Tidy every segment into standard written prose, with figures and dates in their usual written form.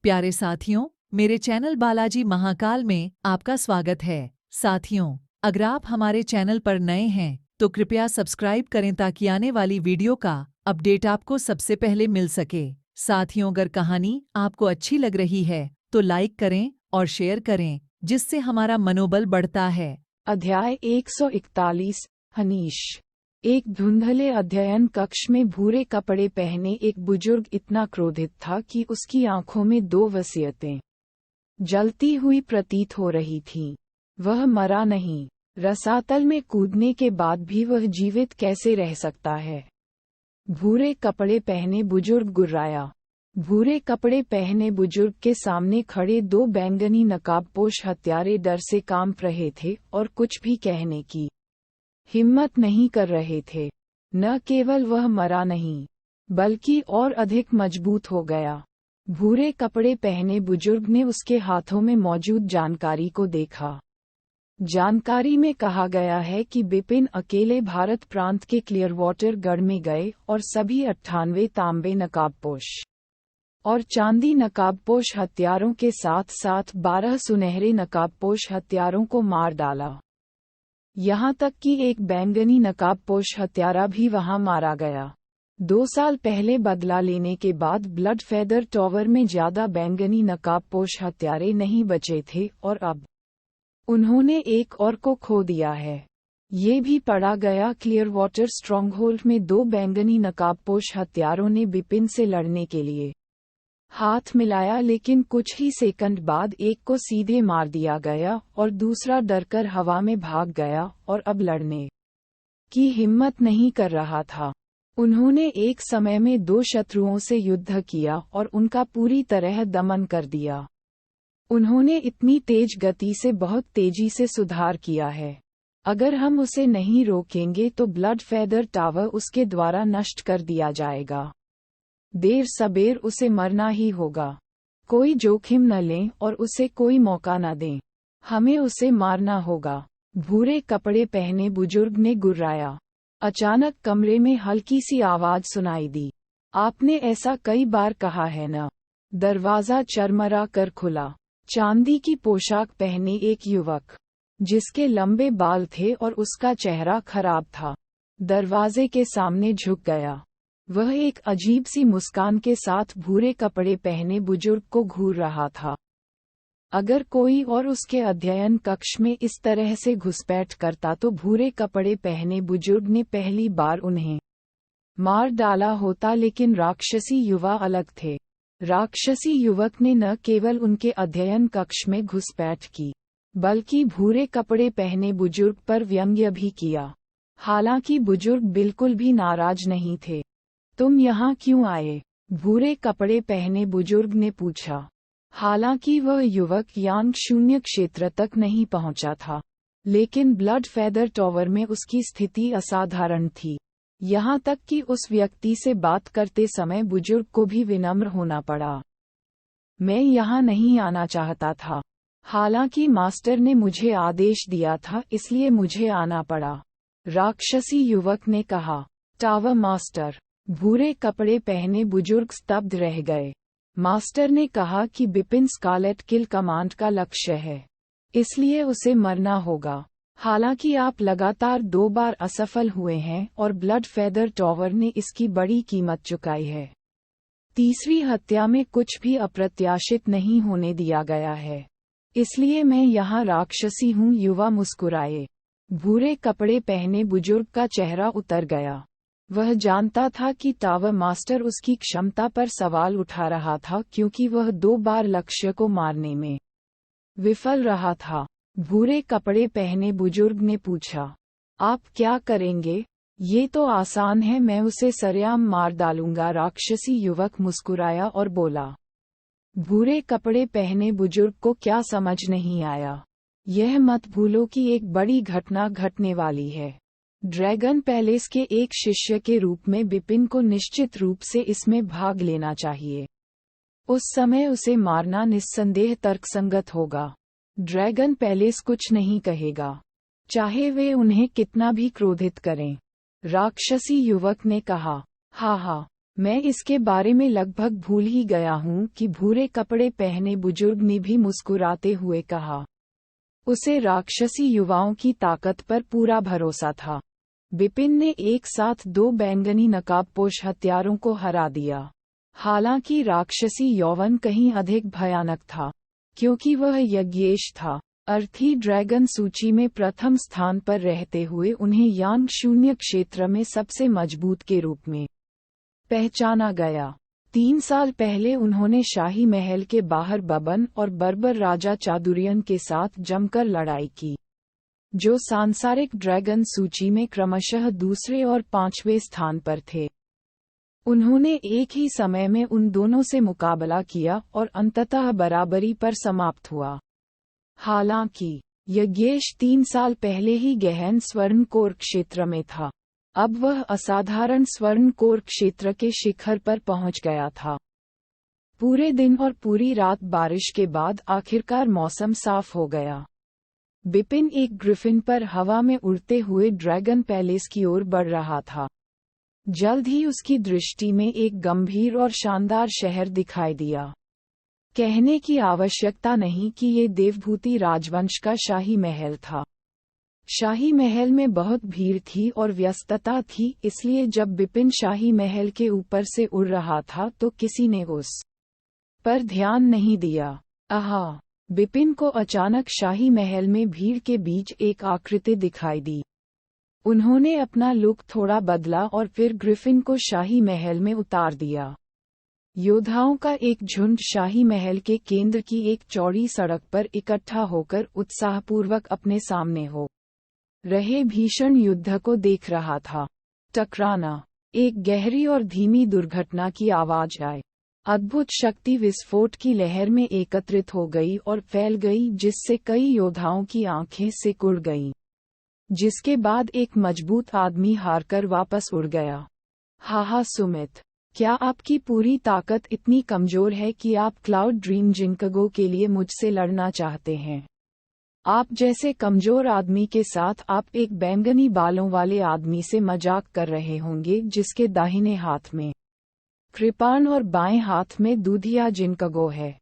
प्यारे साथियों, मेरे चैनल बालाजी महाकाल में आपका स्वागत है। साथियों, अगर आप हमारे चैनल पर नए हैं तो कृपया सब्सक्राइब करें ताकि आने वाली वीडियो का अपडेट आपको सबसे पहले मिल सके। साथियों, अगर कहानी आपको अच्छी लग रही है तो लाइक करें और शेयर करें, जिससे हमारा मनोबल बढ़ता है। अध्याय 141 हनीश। एक धुंधले अध्ययन कक्ष में भूरे कपड़े पहने एक बुजुर्ग इतना क्रोधित था कि उसकी आंखों में दो वसीयतें जलती हुई प्रतीत हो रही थीं। वह मरा नहीं। रसातल में कूदने के बाद भी वह जीवित कैसे रह सकता है? भूरे कपड़े पहने बुजुर्ग गुर्राया। भूरे कपड़े पहने बुजुर्ग के सामने खड़े दो बैंगनी नकाबपोश हत्यारे डर से कांप रहे थे और कुछ भी कहने की हिम्मत नहीं कर रहे थे। न केवल वह मरा नहीं, बल्कि और अधिक मजबूत हो गया। भूरे कपड़े पहने बुजुर्ग ने उसके हाथों में मौजूद जानकारी को देखा। जानकारी में कहा गया है कि बिपिन अकेले भारत प्रांत के क्लियरवाटर गढ़ में गए और सभी 98 तांबे नकाबपोश और चांदी नकाबपोश हत्यारों के साथ साथ 12 सुनहरे नकाबपोश हत्यारों को मार डाला। यहाँ तक कि एक बैंगनी नकाबपोश हत्यारा भी वहां मारा गया। 2 साल पहले बदला लेने के बाद ब्लड फेदर टॉवर में ज्यादा बैंगनी नकाबपोश हत्यारे नहीं बचे थे और अब उन्होंने एक और को खो दिया है। ये भी पढ़ा गया क्लियरवाटर स्ट्रॉन्गहोल्ड में 2 बैंगनी नकाबपोश हत्यारों ने बिपिन से लड़ने के लिए हाथ मिलाया, लेकिन कुछ ही सेकंड बाद एक को सीधे मार दिया गया और दूसरा डरकर हवा में भाग गया और अब लड़ने की हिम्मत नहीं कर रहा था। उन्होंने एक समय में 2 शत्रुओं से युद्ध किया और उनका पूरी तरह दमन कर दिया। उन्होंने इतनी तेज गति से बहुत तेजी से सुधार किया है। अगर हम उसे नहीं रोकेंगे तो ब्लड फेदर टावर उसके द्वारा नष्ट कर दिया जाएगा। देर सबेर उसे मरना ही होगा। कोई जोखिम न लें और उसे कोई मौका न दें। हमें उसे मारना होगा। भूरे कपड़े पहने बुजुर्ग ने गुर्राया। अचानक कमरे में हल्की सी आवाज सुनाई दी। आपने ऐसा कई बार कहा है न? दरवाजा चरमरा कर खुला। चांदी की पोशाक पहने एक युवक, जिसके लंबे बाल थे और उसका चेहरा खराब था, दरवाजे के सामने झुक गया। वह एक अजीब सी मुस्कान के साथ भूरे कपड़े पहने बुजुर्ग को घूर रहा था। अगर कोई और उसके अध्ययन कक्ष में इस तरह से घुसपैठ करता तो भूरे कपड़े पहने बुजुर्ग ने पहली बार उन्हें मार डाला होता, लेकिन राक्षसी युवा अलग थे। राक्षसी युवक ने न केवल उनके अध्ययन कक्ष में घुसपैठ की, बल्कि भूरे कपड़े पहने बुजुर्ग पर व्यंग्य भी किया। हालांकि बुजुर्ग बिल्कुल भी नाराज नहीं थे। तुम यहाँ क्यों आए? भूरे कपड़े पहने बुजुर्ग ने पूछा। हालांकि वह युवक यांग शून्य क्षेत्र तक नहीं पहुंचा था, लेकिन ब्लड फेदर टॉवर में उसकी स्थिति असाधारण थी। यहाँ तक कि उस व्यक्ति से बात करते समय बुजुर्ग को भी विनम्र होना पड़ा। मैं यहाँ नहीं आना चाहता था, हालांकि मास्टर ने मुझे आदेश दिया था, इसलिए मुझे आना पड़ा, राक्षसी युवक ने कहा। Tower master? भूरे कपड़े पहने बुजुर्ग स्तब्ध रह गए। मास्टर ने कहा कि बिपिन स्कारलेट किल कमांड का लक्ष्य है, इसलिए उसे मरना होगा। हालांकि आप लगातार 2 बार असफल हुए हैं और ब्लड फेदर टॉवर ने इसकी बड़ी कीमत चुकाई है। तीसरी हत्या में कुछ भी अप्रत्याशित नहीं होने दिया गया है, इसलिए मैं यहाँ राक्षसी हूँ। युवा मुस्कुराए। भूरे कपड़े पहने बुजुर्ग का चेहरा उतर गया। वह जानता था कि टावर मास्टर उसकी क्षमता पर सवाल उठा रहा था, क्योंकि वह 2 बार लक्ष्य को मारने में विफल रहा था। भूरे कपड़े पहने बुजुर्ग ने पूछा, आप क्या करेंगे? ये तो आसान है, मैं उसे सरेआम मार डालूंगा। राक्षसी युवक मुस्कुराया और बोला। भूरे कपड़े पहने बुजुर्ग को क्या समझ नहीं आया। यह मत भूलो कि एक बड़ी घटना घटने वाली है। ड्रैगन पैलेस के एक शिष्य के रूप में बिपिन को निश्चित रूप से इसमें भाग लेना चाहिए। उस समय उसे मारना निस्संदेह तर्कसंगत होगा। ड्रैगन पैलेस कुछ नहीं कहेगा, चाहे वे उन्हें कितना भी क्रोधित करें। राक्षसी युवक ने कहा। हाँ, मैं इसके बारे में लगभग भूल ही गया हूँ कि भूरे कपड़े पहने बुजुर्ग ने भी मुस्कुराते हुए कहा। उसे राक्षसी युवाओं की ताकत पर पूरा भरोसा था। बिपिन ने एक साथ 2 बैंगनी नकाबपोश हत्यारों को हरा दिया। हालांकि राक्षसी यौवन कहीं अधिक भयानक था, क्योंकि वह यज्ञेश था। अर्थी ड्रैगन सूची में प्रथम स्थान पर रहते हुए उन्हें यांग शून्य क्षेत्र में सबसे मजबूत के रूप में पहचाना गया। 3 साल पहले उन्होंने शाही महल के बाहर बबन और बर्बर राजा चादुरियन के साथ जमकर लड़ाई की, जो सांसारिक ड्रैगन सूची में क्रमशः दूसरे और 5वें स्थान पर थे। उन्होंने एक ही समय में उन दोनों से मुकाबला किया और अंततः बराबरी पर समाप्त हुआ। हालांकि यज्ञेश 3 साल पहले ही गहन स्वर्णकोर क्षेत्र में था, अब वह असाधारण स्वर्णकोर क्षेत्र के शिखर पर पहुंच गया था। पूरे दिन और पूरी रात बारिश के बाद आखिरकार मौसम साफ हो गया। बिपिन एक ग्रिफिन पर हवा में उड़ते हुए ड्रैगन पैलेस की ओर बढ़ रहा था। जल्द ही उसकी दृष्टि में एक गंभीर और शानदार शहर दिखाई दिया। कहने की आवश्यकता नहीं कि ये देवभूति राजवंश का शाही महल था। शाही महल में बहुत भीड़ थी और व्यस्तता थी, इसलिए जब बिपिन शाही महल के ऊपर से उड़ रहा था तो किसी ने उस पर ध्यान नहीं दिया। आहा! बिपिन को अचानक शाही महल में भीड़ के बीच एक आकृति दिखाई दी। उन्होंने अपना लुक थोड़ा बदला और फिर ग्रिफिन को शाही महल में उतार दिया। योद्धाओं का एक झुंड शाही महल के केंद्र की एक चौड़ी सड़क पर इकट्ठा होकर उत्साहपूर्वक अपने सामने हो रहे भीषण युद्ध को देख रहा था। टकराना! एक गहरी और धीमी दुर्घटना की आवाज आई। अद्भुत शक्ति विस्फोट की लहर में एकत्रित हो गई और फैल गई, जिससे कई योद्धाओं की आंखें सिकुड़ गईं। जिसके बाद एक मजबूत आदमी हारकर वापस उड़ गया। हाहा सुमित, क्या आपकी पूरी ताकत इतनी कमजोर है कि आप क्लाउड ड्रीम जिंकगो के लिए मुझसे लड़ना चाहते हैं? आप जैसे कमजोर आदमी के साथ आप एक बैंगनी बालों वाले आदमी से मजाक कर रहे होंगे, जिसके दाहिने हाथ में कृपाण और बाएं हाथ में दूधिया जिंकगो है।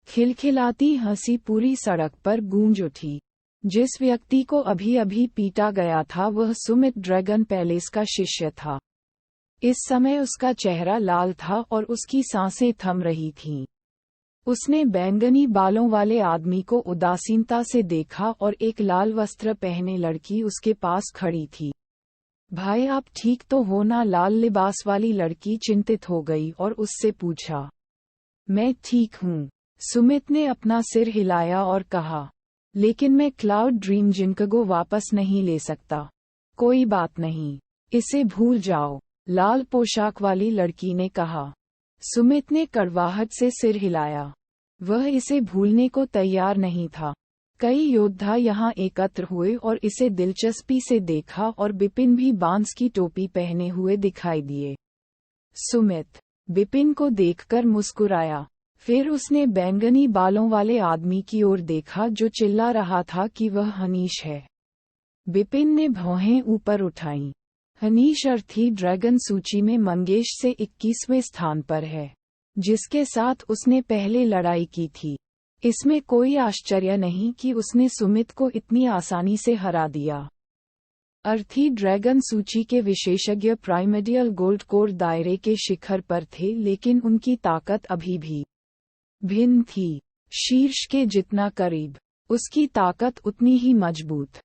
खिलखिलाती हंसी पूरी सड़क पर गूंज उठी। जिस व्यक्ति को अभी अभी पीटा गया था वह सुमित ड्रैगन पैलेस का शिष्य था। इस समय उसका चेहरा लाल था और उसकी सांसें थम रही थीं। उसने बैंगनी बालों वाले आदमी को उदासीनता से देखा और एक लाल वस्त्र पहने लड़की उसके पास खड़ी थी। भाई, आप ठीक तो हो ना? लाल लिबास वाली लड़की चिंतित हो गई और उससे पूछा। मैं ठीक हूँ, सुमित ने अपना सिर हिलाया और कहा, लेकिन मैं क्लाउड ड्रीम जिंकगो वापस नहीं ले सकता। कोई बात नहीं, इसे भूल जाओ, लाल पोशाक वाली लड़की ने कहा। सुमित ने कड़वाहट से सिर हिलाया। वह इसे भूलने को तैयार नहीं था। कई योद्धा यहाँ एकत्र हुए और इसे दिलचस्पी से देखा और बिपिन भी बांस की टोपी पहने हुए दिखाई दिए। सुमित बिपिन को देखकर मुस्कुराया। फिर उसने बैंगनी बालों वाले आदमी की ओर देखा जो चिल्ला रहा था कि वह हनीश है। बिपिन ने भौहें ऊपर उठाईं। हनीश अर्थी ड्रैगन सूची में मंगेश से 21वें स्थान पर है, जिसके साथ उसने पहले लड़ाई की थी। इसमें कोई आश्चर्य नहीं कि उसने सुमित को इतनी आसानी से हरा दिया। अर्थी ड्रैगन सूची के विशेषज्ञ प्राइमेडियल गोल्ड कोर दायरे के शिखर पर थे, लेकिन उनकी ताकत अभी भी भिन्न थी। शीर्ष के जितना करीब, उसकी ताकत उतनी ही मजबूत।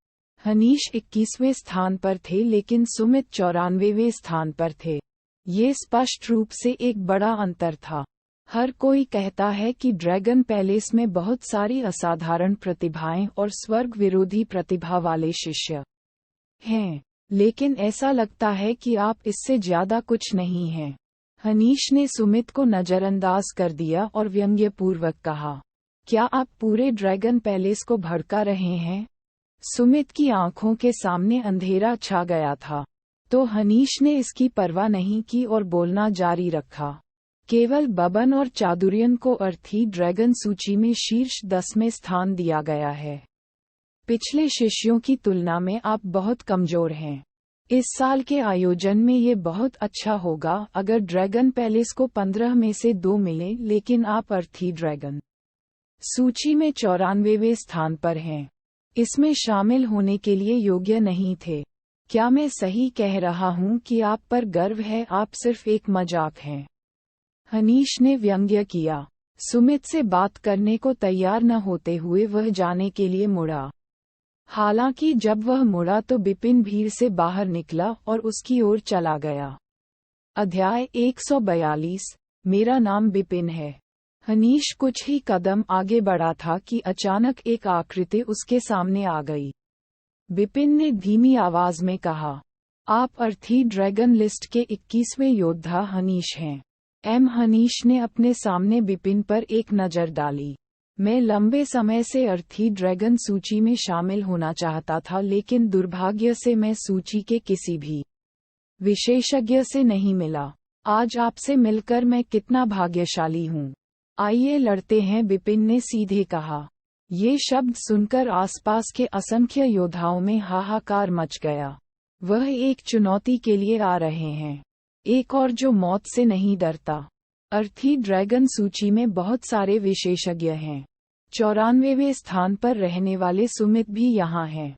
हनीश 21वें स्थान पर थे, लेकिन सुमित 94वें स्थान पर थे। ये स्पष्ट रूप से एक बड़ा अंतर था। हर कोई कहता है कि ड्रैगन पैलेस में बहुत सारी असाधारण प्रतिभाएं और स्वर्ग विरोधी प्रतिभा वाले शिष्य हैं, लेकिन ऐसा लगता है कि आप इससे ज्यादा कुछ नहीं हैं। हनीश ने सुमित को नजरअंदाज कर दिया और व्यंग्यपूर्वक कहा, क्या आप पूरे ड्रैगन पैलेस को भड़का रहे हैं? सुमित की आंखों के सामने अंधेरा छा गया था, तो हनीश ने इसकी परवाह नहीं की और बोलना जारी रखा। केवल बबन और चादुरियन को अर्थी ड्रैगन सूची में शीर्ष 10वें स्थान दिया गया है। पिछले शिष्यों की तुलना में आप बहुत कमजोर हैं। इस साल के आयोजन में ये बहुत अच्छा होगा अगर ड्रैगन पैलेस को 15 में से 2 मिले, लेकिन आप अर्थी ड्रैगन सूची में 94वें स्थान पर हैं। इसमें शामिल होने के लिए योग्य नहीं थे। क्या मैं सही कह रहा हूँ कि आप पर गर्व है? आप सिर्फ एक मजाक हैं। हनीश ने व्यंग्य किया। सुमित से बात करने को तैयार न होते हुए वह जाने के लिए मुड़ा। हालांकि जब वह मुड़ा तो बिपिन भीड़ से बाहर निकला और उसकी ओर चला गया। अध्याय 142। मेरा नाम बिपिन है। हनीश कुछ ही कदम आगे बढ़ा था कि अचानक एक आकृति उसके सामने आ गई। बिपिन ने धीमी आवाज में कहा, आप अर्थी ड्रैगन लिस्ट के 21वें योद्धा हनीश हैं। हनीश ने अपने सामने बिपिन पर एक नज़र डाली। मैं लंबे समय से अर्थी ड्रैगन सूची में शामिल होना चाहता था, लेकिन दुर्भाग्य से मैं सूची के किसी भी विशेषज्ञ से नहीं मिला। आज आपसे मिलकर मैं कितना भाग्यशाली हूँ। आइए लड़ते हैं, बिपिन ने सीधे कहा। ये शब्द सुनकर आसपास के असंख्य योद्धाओं में हाहाकार मच गया। वह एक चुनौती के लिए आ रहे हैं, एक और जो मौत से नहीं डरता। अर्थी ड्रैगन सूची में बहुत सारे विशेषज्ञ हैं। 94वें स्थान पर रहने वाले सुमित भी यहाँ हैं।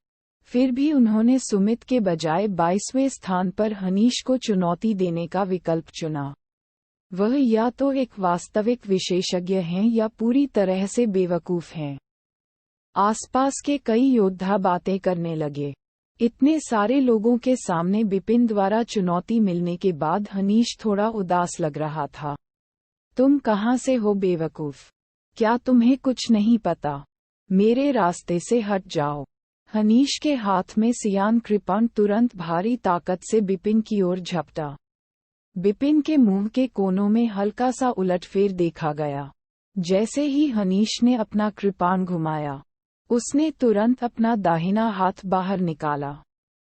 फिर भी उन्होंने सुमित के बजाय 22वें स्थान पर हनीश को चुनौती देने का विकल्प चुना। वह या तो एक वास्तविक विशेषज्ञ हैं या पूरी तरह से बेवकूफ हैं। आसपास के कई योद्धा बातें करने लगे। इतने सारे लोगों के सामने बिपिन द्वारा चुनौती मिलने के बाद हनीश थोड़ा उदास लग रहा था। तुम कहाँ से हो बेवकूफ? क्या तुम्हें कुछ नहीं पता? मेरे रास्ते से हट जाओ। हनीश के हाथ में सियान कृपाण तुरंत भारी ताकत से बिपिन की ओर झपटा। बिपिन के मुंह के कोनों में हल्का सा उलटफेर देखा गया। जैसे ही हनीश ने अपना कृपाण घुमाया, उसने तुरंत अपना दाहिना हाथ बाहर निकाला।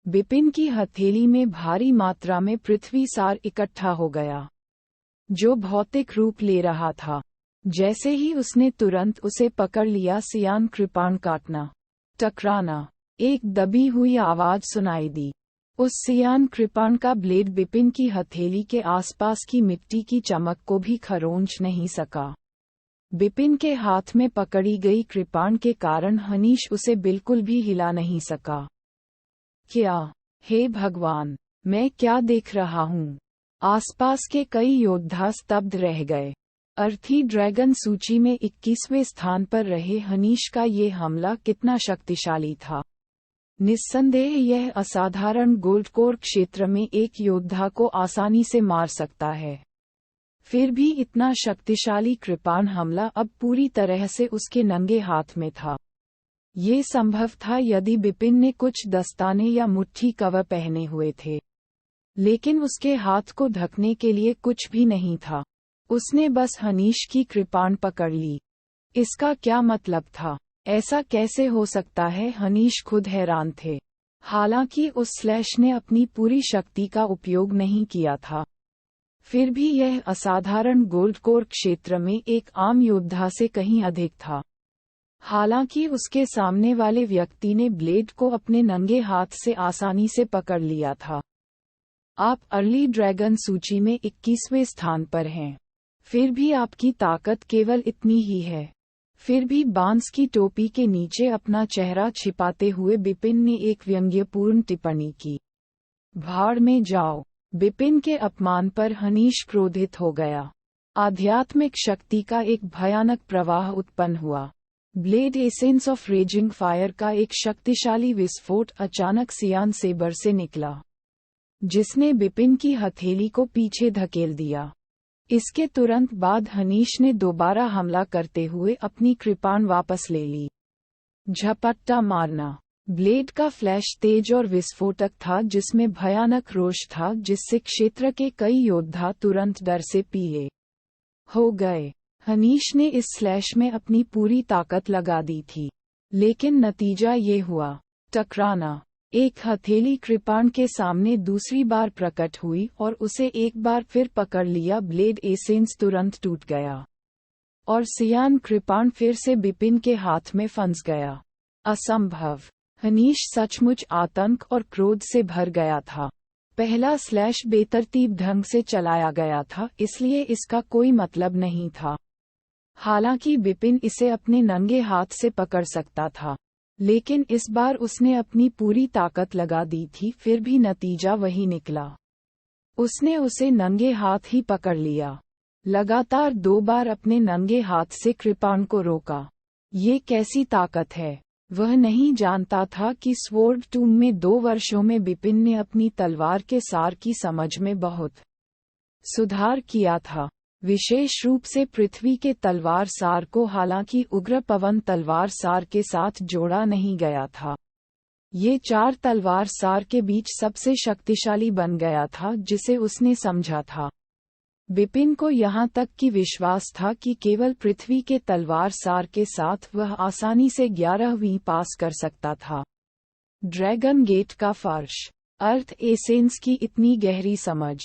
बिपिन की हथेली में भारी मात्रा में पृथ्वी सार इकट्ठा हो गया, जो भौतिक रूप ले रहा था। जैसे ही उसने तुरंत उसे पकड़ लिया, सियान कृपाण काटना, टकराना, एक दबी हुई आवाज सुनाई दी। उस सियान कृपाण का ब्लेड बिपिन की हथेली के आसपास की मिट्टी की चमक को भी खरोंच नहीं सका। बिपिन के हाथ में पकड़ी गई कृपाण के कारण हनीश उसे बिल्कुल भी हिला नहीं सका। क्या, हे भगवान, मैं क्या देख रहा हूँ? आसपास के कई योद्धा स्तब्ध रह गए। अर्थी ड्रैगन सूची में 21वें स्थान पर रहे हनीश का ये हमला कितना शक्तिशाली था। निस्संदेह यह असाधारण गोल्डकोर क्षेत्र में एक योद्धा को आसानी से मार सकता है। फिर भी इतना शक्तिशाली कृपाण हमला अब पूरी तरह से उसके नंगे हाथ में था। ये संभव था यदि बिपिन ने कुछ दस्ताने या मुट्ठी कवर पहने हुए थे, लेकिन उसके हाथ को ढकने के लिए कुछ भी नहीं था। उसने बस हनीश की कृपाण पकड़ ली। इसका क्या मतलब था? ऐसा कैसे हो सकता है? हनीश खुद हैरान थे। हालांकि उस स्लैश ने अपनी पूरी शक्ति का उपयोग नहीं किया था, फिर भी यह असाधारण गोल्डकोर क्षेत्र में एक आम योद्धा से कहीं अधिक था। हालांकि उसके सामने वाले व्यक्ति ने ब्लेड को अपने नंगे हाथ से आसानी से पकड़ लिया था। आप अर्ली ड्रैगन सूची में 21वें स्थान पर हैं। फिर भी आपकी ताकत केवल इतनी ही है। फिर भी बांस की टोपी के नीचे अपना चेहरा छिपाते हुए बिपिन ने एक व्यंग्यपूर्ण टिप्पणी की। भाड़ में जाओ। बिपिन के अपमान पर हनीश क्रोधित हो गया। आध्यात्मिक शक्ति का एक भयानक प्रवाह उत्पन्न हुआ। Blade essence of raising fire का एक शक्तिशाली विस्फोट अचानक सियान सेबर से निकला, जिसने बिपिन की हथेली को पीछे धकेल दिया। इसके तुरंत बाद हनीश ने दोबारा हमला करते हुए अपनी कृपाण वापस ले ली। झपट्टा मारना। ब्लेड का फ्लैश तेज और विस्फोटक था, जिसमें भयानक रोष था, जिससे क्षेत्र के कई योद्धा तुरंत डर से पीले हो गए। हनीश ने इस स्लैश में अपनी पूरी ताकत लगा दी थी, लेकिन नतीजा ये हुआ, टकराना। एक हथेली कृपाण के सामने दूसरी बार प्रकट हुई और उसे एक बार फिर पकड़ लिया। ब्लेड एसेंस तुरंत टूट गया और सियान कृपाण फिर से बिपिन के हाथ में फंस गया। असंभव। हनीश सचमुच आतंक और क्रोध से भर गया था। पहला स्लैश बेतरतीब ढंग से चलाया गया था, इसलिए इसका कोई मतलब नहीं था। हालांकि बिपिन इसे अपने नंगे हाथ से पकड़ सकता था, लेकिन इस बार उसने अपनी पूरी ताकत लगा दी थी, फिर भी नतीजा वही निकला। उसने उसे नंगे हाथ ही पकड़ लिया। लगातार 2 बार अपने नंगे हाथ से कृपाण को रोका। ये कैसी ताकत है? वह नहीं जानता था कि स्वॉर्ड टूम में 2 वर्षों में बिपिन ने अपनी तलवार के सार की समझ में बहुत सुधार किया था, विशेष रूप से पृथ्वी के तलवार सार को। हालांकि उग्र पवन तलवार सार के साथ जोड़ा नहीं गया था, ये 4 तलवार सार के बीच सबसे शक्तिशाली बन गया था जिसे उसने समझा था। बिपिन को यहाँ तक कि विश्वास था कि केवल पृथ्वी के तलवार सार के साथ वह आसानी से 11वीं पास कर सकता था। ड्रैगन गेट का फर्श, अर्थ एसेंस की इतनी गहरी समझ,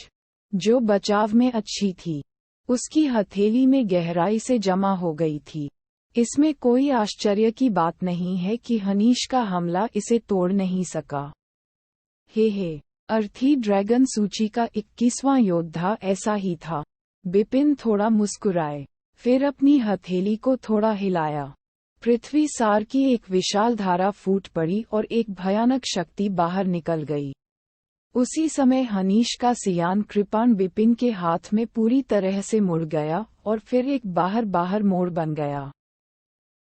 जो बचाव में अच्छी थी, उसकी हथेली में गहराई से जमा हो गई थी। इसमें कोई आश्चर्य की बात नहीं है कि हनीश का हमला इसे तोड़ नहीं सका। हे, अर्थी ड्रैगन सूची का 21वां योद्धा ऐसा ही था। बिपिन थोड़ा मुस्कुराए, फिर अपनी हथेली को थोड़ा हिलाया। पृथ्वी सार की एक विशाल धारा फूट पड़ी और एक भयानक शक्ति बाहर निकल गई। उसी समय हनीश का सियान कृपाण बिपिन के हाथ में पूरी तरह से मुड़ गया और फिर एक बाहर मोड़ बन गया।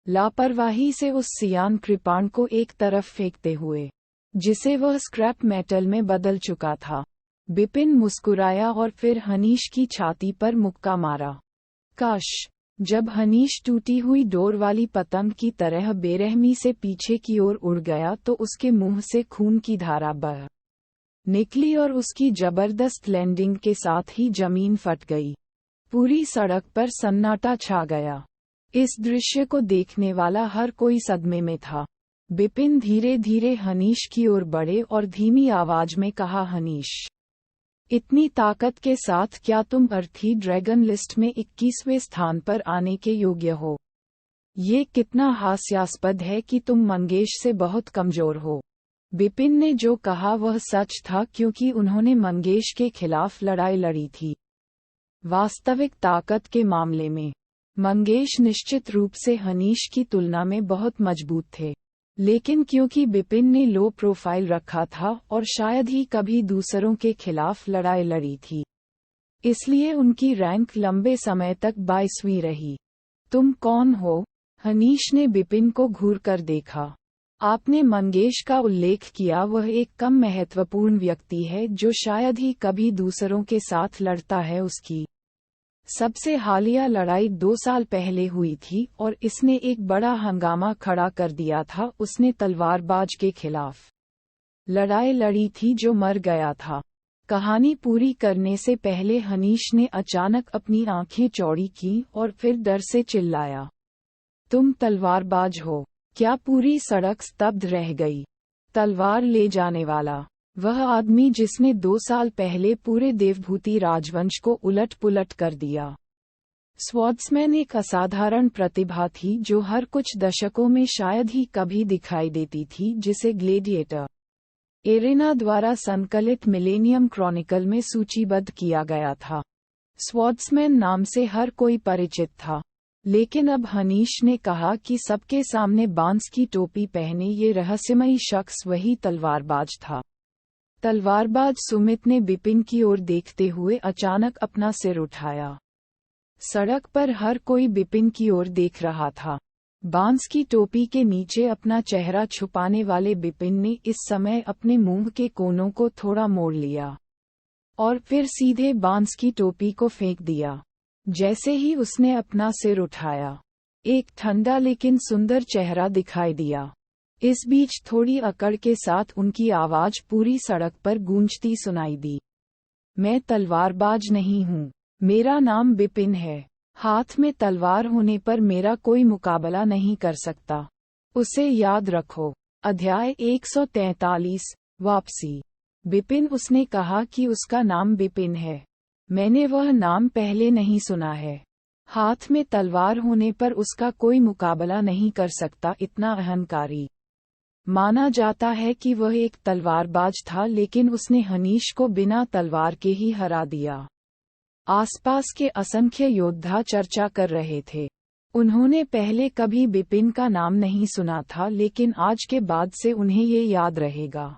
लापरवाही से उस सियान कृपाण को एक तरफ फेंकते हुए, जिसे वह स्क्रैप मेटल में बदल चुका था। बिपिन मुस्कुराया और फिर हनीश की छाती पर मुक्का मारा। काश, जब हनीश टूटी हुई डोर वाली पतंग की तरह बेरहमी से पीछे की ओर उड़ गया तो उसके मुंह से खून की धारा बह निकली और उसकी जबरदस्त लैंडिंग के साथ ही जमीन फट गई। पूरी सड़क पर सन्नाटा छा गया। इस दृश्य को देखने वाला हर कोई सदमे में था। बिपिन धीरे धीरे हनीश की ओर बढ़े और धीमी आवाज में कहा, हनीश, इतनी ताकत के साथ क्या तुम अर्थी ड्रैगन लिस्ट में 21वें स्थान पर आने के योग्य हो? ये कितना हास्यास्पद है कि तुम मंगेश से बहुत कमजोर हो। बिपिन ने जो कहा वह सच था, क्योंकि उन्होंने मंगेश के खिलाफ लड़ाई लड़ी थी। वास्तविक ताकत के मामले में मंगेश निश्चित रूप से हनीश की तुलना में बहुत मजबूत थे, लेकिन क्योंकि बिपिन ने लो प्रोफाइल रखा था और शायद ही कभी दूसरों के खिलाफ लड़ाई लड़ी थी, इसलिए उनकी रैंक लंबे समय तक 22वीं रही। तुम कौन हो? हनीश ने बिपिन को घूर कर देखा। आपने मंगेश का उल्लेख किया, वह एक कम महत्वपूर्ण व्यक्ति है जो शायद ही कभी दूसरों के साथ लड़ता है। उसकी सबसे हालिया लड़ाई 2 साल पहले हुई थी और इसने एक बड़ा हंगामा खड़ा कर दिया था। उसने तलवारबाज के खिलाफ लड़ाई लड़ी थी जो मर गया था। कहानी पूरी करने से पहले हनीश ने अचानक अपनी आंखें चौड़ी की और फिर डर से चिल्लाया, तुम तलवारबाज हो? क्या पूरी सड़क स्तब्ध रह गई। तलवार ले जाने वाला, वह आदमी जिसने 2 साल पहले पूरे देवभूति राजवंश को उलट पुलट कर दिया। स्वॉर्ड्समैन एक असाधारण प्रतिभा थी जो हर कुछ दशकों में शायद ही कभी दिखाई देती थी, जिसे ग्लेडिएटर एरेना द्वारा संकलित मिलेनियम क्रॉनिकल में सूचीबद्ध किया गया था। स्वॉर्ड्समैन नाम से हर कोई परिचित था, लेकिन अब हनीश ने कहा कि सबके सामने बांस की टोपी पहने ये रहस्यमयी शख्स वही तलवारबाज था। तलवारबाज सुमित ने बिपिन की ओर देखते हुए अचानक अपना सिर उठाया। सड़क पर हर कोई बिपिन की ओर देख रहा था। बांस की टोपी के नीचे अपना चेहरा छुपाने वाले बिपिन ने इस समय अपने मुंह के कोनों को थोड़ा मोड़ लिया और फिर सीधे बांस की टोपी को फेंक दिया। जैसे ही उसने अपना सिर उठाया, एक ठंडा लेकिन सुंदर चेहरा दिखाई दिया। इस बीच थोड़ी अकड़ के साथ उनकी आवाज पूरी सड़क पर गूंजती सुनाई दी, मैं तलवारबाज नहीं हूँ, मेरा नाम बिपिन है। हाथ में तलवार होने पर मेरा कोई मुकाबला नहीं कर सकता, उसे याद रखो। अध्याय 143 वापसी। बिपिन, उसने कहा कि उसका नाम बिपिन है। मैंने वह नाम पहले नहीं सुना है। हाथ में तलवार होने पर उसका कोई मुकाबला नहीं कर सकता, इतना अहंकारी। माना जाता है कि वह एक तलवारबाज था, लेकिन उसने हनीश को बिना तलवार के ही हरा दिया। आसपास के असंख्य योद्धा चर्चा कर रहे थे। उन्होंने पहले कभी बिपिन का नाम नहीं सुना था, लेकिन आज के बाद से उन्हें ये याद रहेगा।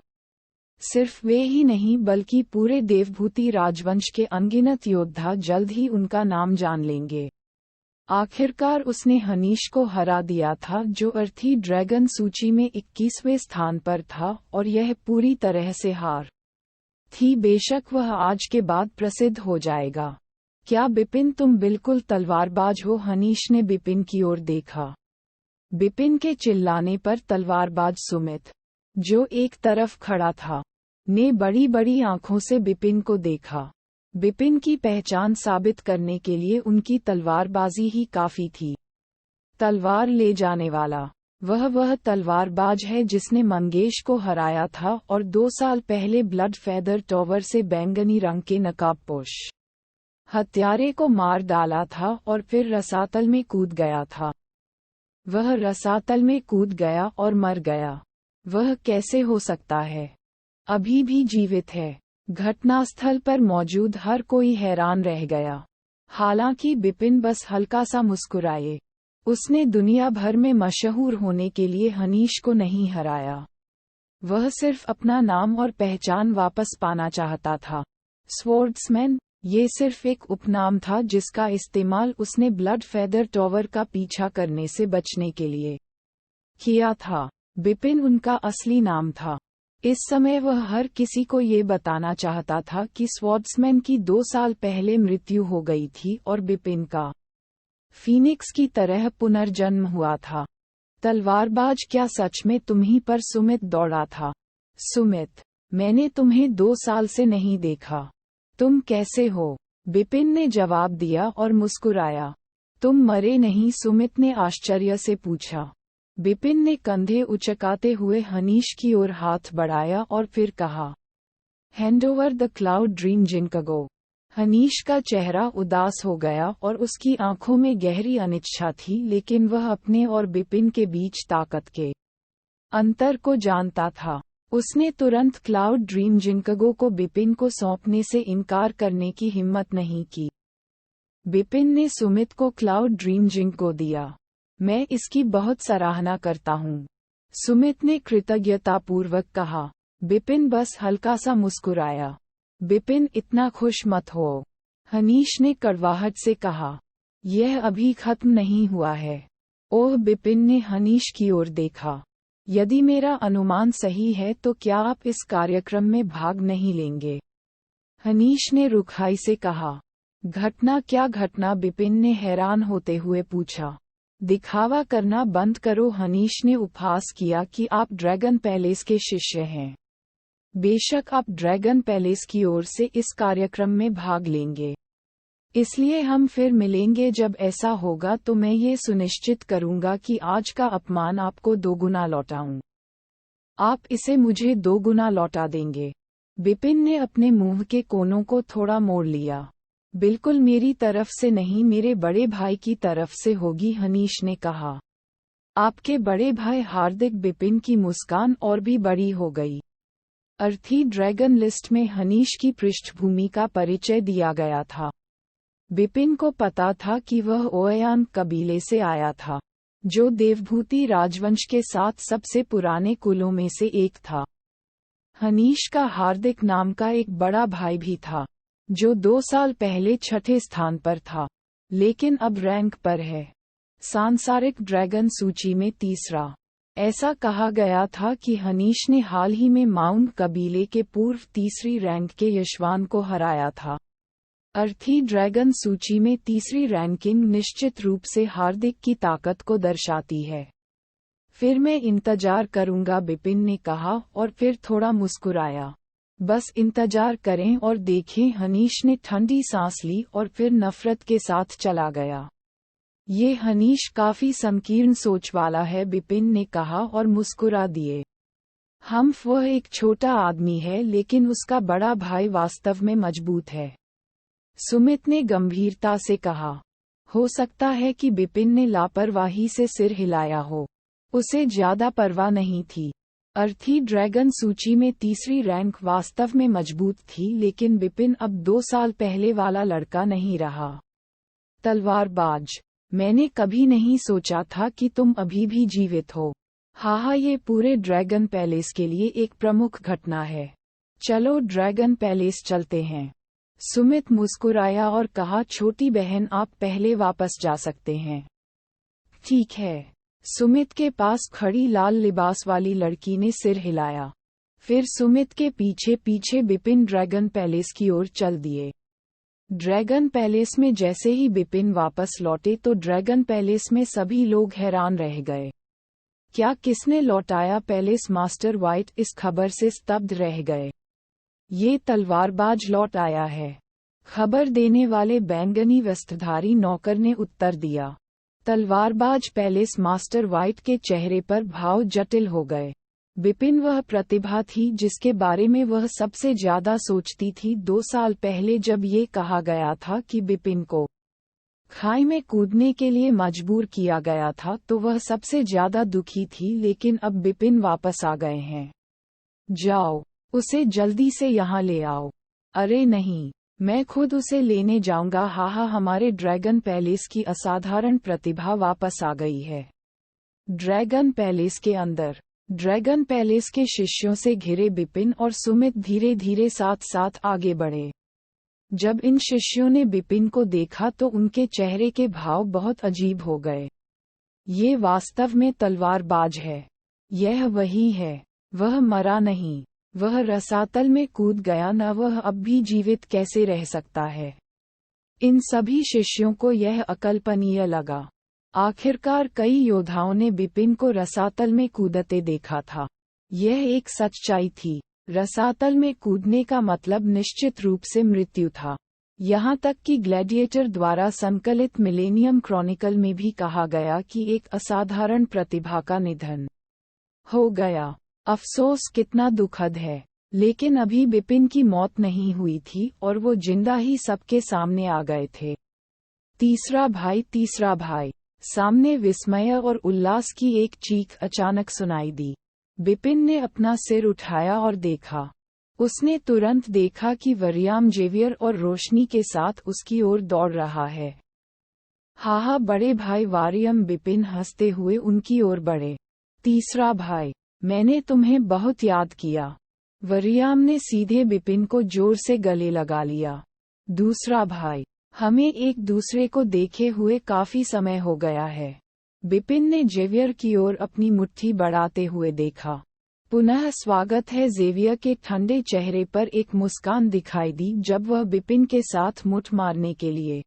सिर्फ वे ही नहीं, बल्कि पूरे देवभूति राजवंश के अनगिनत योद्धा जल्द ही उनका नाम जान लेंगे। आखिरकार उसने हनीश को हरा दिया था, जो अर्थी ड्रैगन सूची में 21वें स्थान पर था, और यह पूरी तरह से हार थी। बेशक वह आज के बाद प्रसिद्ध हो जाएगा। क्या बिपिन तुम बिल्कुल तलवारबाज हो? हनीश ने बिपिन की ओर देखा। बिपिन के चिल्लाने पर तलवारबाज सुमित, जो एक तरफ खड़ा था, ने बड़ी बड़ी आंखों से बिपिन को देखा। बिपिन की पहचान साबित करने के लिए उनकी तलवारबाजी ही काफी थी। तलवार ले जाने वाला वह तलवारबाज है जिसने मंगेश को हराया था और 2 साल पहले ब्लड फेदर टॉवर से बैंगनी रंग के नकाबपोश हत्यारे को मार डाला था और फिर रसातल में कूद गया था। वह रसातल में कूद गया और मर गया। वह कैसे हो सकता है? अभी भी जीवित है। घटनास्थल पर मौजूद हर कोई हैरान रह गया। हालांकि बिपिन बस हल्का सा मुस्कुराए। उसने दुनिया भर में मशहूर होने के लिए हनीश को नहीं हराया। वह सिर्फ अपना नाम और पहचान वापस पाना चाहता था। स्वॉर्ड्समैन, ये सिर्फ एक उपनाम था जिसका इस्तेमाल उसने ब्लड फेदर टॉवर का पीछा करने से बचने के लिए किया था। बिपिन उनका असली नाम था। इस समय वह हर किसी को ये बताना चाहता था कि स्वॉर्ड्समैन की 2 साल पहले मृत्यु हो गई थी और बिपिन का फीनिक्स की तरह पुनर्जन्म हुआ था। तलवारबाज, क्या सच में तुम्हीं पर सुमित दौड़ा था? सुमित, मैंने तुम्हें 2 साल से नहीं देखा। तुम कैसे हो? बिपिन ने जवाब दिया और मुस्कुराया। तुम मरे नहीं? सुमित ने आश्चर्य से पूछा। बिपिन ने कंधे उचकाते हुए हनीश की ओर हाथ बढ़ाया और फिर कहा, hand over the cloud dream ginkgo. हनीश का चेहरा उदास हो गया और उसकी आंखों में गहरी अनिच्छा थी, लेकिन वह अपने और बिपिन के बीच ताकत के अंतर को जानता था। उसने तुरंत क्लाउड ड्रीम जिनकगो को बिपिन को सौंपने से इनकार करने की हिम्मत नहीं की। बिपिन ने सुमित को क्लाउड ड्रीम जिनकगो दिया। मैं इसकी बहुत सराहना करता हूँ, सुमित ने कृतज्ञतापूर्वक कहा। बिपिन बस हल्का सा मुस्कुराया। बिपिन, इतना खुश मत हो, हनीश ने कड़वाहट से कहा। यह अभी खत्म नहीं हुआ है। ओह, बिपिन ने हनीश की ओर देखा। यदि मेरा अनुमान सही है तो क्या आप इस कार्यक्रम में भाग नहीं लेंगे? हनीश ने रुखाई से कहा। घटना? क्या घटना? बिपिन ने हैरान होते हुए पूछा। दिखावा करना बंद करो, हनीश ने उपहास किया कि आप ड्रैगन पैलेस के शिष्य हैं। बेशक आप ड्रैगन पैलेस की ओर से इस कार्यक्रम में भाग लेंगे, इसलिए हम फिर मिलेंगे। जब ऐसा होगा तो मैं ये सुनिश्चित करूंगा कि आज का अपमान आपको 2 गुना लौटाऊं। आप इसे मुझे 2 गुना लौटा देंगे। बिपिन ने अपने मुंह के कोनों को थोड़ा मोड़ लिया। बिल्कुल मेरी तरफ से नहीं, मेरे बड़े भाई की तरफ से होगी, हनीश ने कहा। आपके बड़े भाई हार्दिक? बिपिन की मुस्कान और भी बड़ी हो गई। अर्थी ड्रैगन लिस्ट में हनीश की पृष्ठभूमि का परिचय दिया गया था। बिपिन को पता था कि वह ओयान कबीले से आया था, जो देवभूति राजवंश के 7 सबसे पुराने कुलों में से एक था। हनीश का हार्दिक नाम का एक बड़ा भाई भी था, जो 2 साल पहले 6ठे स्थान पर था, लेकिन अब रैंक पर है, सांसारिक ड्रैगन सूची में 3रा। ऐसा कहा गया था कि हनीश ने हाल ही में माउंट कबीले के पूर्व 3री रैंक के यशवान को हराया था। अर्थी ड्रैगन सूची में 3री रैंकिंग निश्चित रूप से हार्दिक की ताकत को दर्शाती है। फिर मैं इंतजार करूंगा, बिपिन ने कहा और फिर थोड़ा मुस्कुराया। बस इंतजार करें और देखें, हनीश ने ठंडी सांस ली और फिर नफरत के साथ चला गया। ये हनीश काफी संकीर्ण सोच वाला है, बिपिन ने कहा और मुस्कुरा दिए। वह एक छोटा आदमी है, लेकिन उसका बड़ा भाई वास्तव में मजबूत है, सुमित ने गंभीरता से कहा। हो सकता है कि बिपिन ने लापरवाही से सिर हिलाया हो। उसे ज्यादा परवाह नहीं थी। अर्थी ड्रैगन सूची में तीसरी रैंक वास्तव में मजबूत थी, लेकिन बिपिन अब 2 साल पहले वाला लड़का नहीं रहा। तलवारबाज, मैंने कभी नहीं सोचा था कि तुम अभी भी जीवित हो। हाँ, ये पूरे ड्रैगन पैलेस के लिए एक प्रमुख घटना है। चलो ड्रैगन पैलेस चलते हैं। सुमित मुस्कुराया और कहा, छोटी बहन आप पहले वापस जा सकते हैं। ठीक है। सुमित के पास खड़ी लाल लिबास वाली लड़की ने सिर हिलाया। फिर सुमित के पीछे पीछे बिपिन ड्रैगन पैलेस की ओर चल दिए। ड्रैगन पैलेस में जैसे ही बिपिन वापस लौटे तो ड्रैगन पैलेस में सभी लोग हैरान रह गए। क्या किसने लौटाया पैलेस? मास्टर व्हाइट इस खबर से स्तब्ध रह गए। ये तलवारबाज लौट आया है। खबर देने वाले बैंगनी वस्त्रधारी नौकर ने उत्तर दिया। तलवारबाज पैलेस मास्टर व्हाइट के चेहरे पर भाव जटिल हो गए। बिपिन वह प्रतिभा थी जिसके बारे में वह सबसे ज्यादा सोचती थी। 2 साल पहले जब ये कहा गया था कि बिपिन को खाई में कूदने के लिए मजबूर किया गया था तो वह सबसे ज्यादा दुखी थी, लेकिन अब बिपिन वापस आ गए हैं। जाओ, उसे जल्दी से यहाँ ले आओ। अरे नहीं, मैं खुद उसे लेने जाऊंगा। हा, हमारे ड्रैगन पैलेस की असाधारण प्रतिभा वापस आ गई है। ड्रैगन पैलेस के अंदर ड्रैगन पैलेस के शिष्यों से घिरे बिपिन और सुमित धीरे धीरे साथ साथ आगे बढ़े। जब इन शिष्यों ने बिपिन को देखा तो उनके चेहरे के भाव बहुत अजीब हो गए। ये वास्तव में तलवारबाज है। यह वही है। वह मरा नहीं, वह रसातल में कूद गया न। वह अब भी जीवित कैसे रह सकता है? इन सभी शिष्यों को यह अकल्पनीय लगा। आखिरकार कई योद्धाओं ने बिपिन को रसातल में कूदते देखा था। यह एक सच्चाई थी। रसातल में कूदने का मतलब निश्चित रूप से मृत्यु था। यहाँ तक कि ग्लैडिएटर द्वारा संकलित मिलेनियम क्रॉनिकल में भी कहा गया कि एक असाधारण प्रतिभा का निधन हो गया। अफसोस कितना दुखद है। लेकिन अभी बिपिन की मौत नहीं हुई थी और वो जिंदा ही सबके सामने आ गए थे। तीसरा भाई। सामने विस्मय और उल्लास की एक चीख अचानक सुनाई दी। बिपिन ने अपना सिर उठाया और देखा। उसने तुरंत देखा कि वरियाम जेवियर और रोशनी के साथ उसकी ओर दौड़ रहा है। हा, बड़े भाई वारियम। बिपिन हंसते हुए उनकी ओर बढ़े। तीसरा भाई, मैंने तुम्हें बहुत याद किया। वरियाम ने सीधे बिपिन को जोर से गले लगा लिया। दूसरा भाई, हमें एक दूसरे को देखे हुए काफी समय हो गया है। बिपिन ने जेवियर की ओर अपनी मुट्ठी बढ़ाते हुए देखा। पुनः स्वागत है। जेवियर के ठंडे चेहरे पर एक मुस्कान दिखाई दी जब वह बिपिन के साथ मुठ मारने के लिए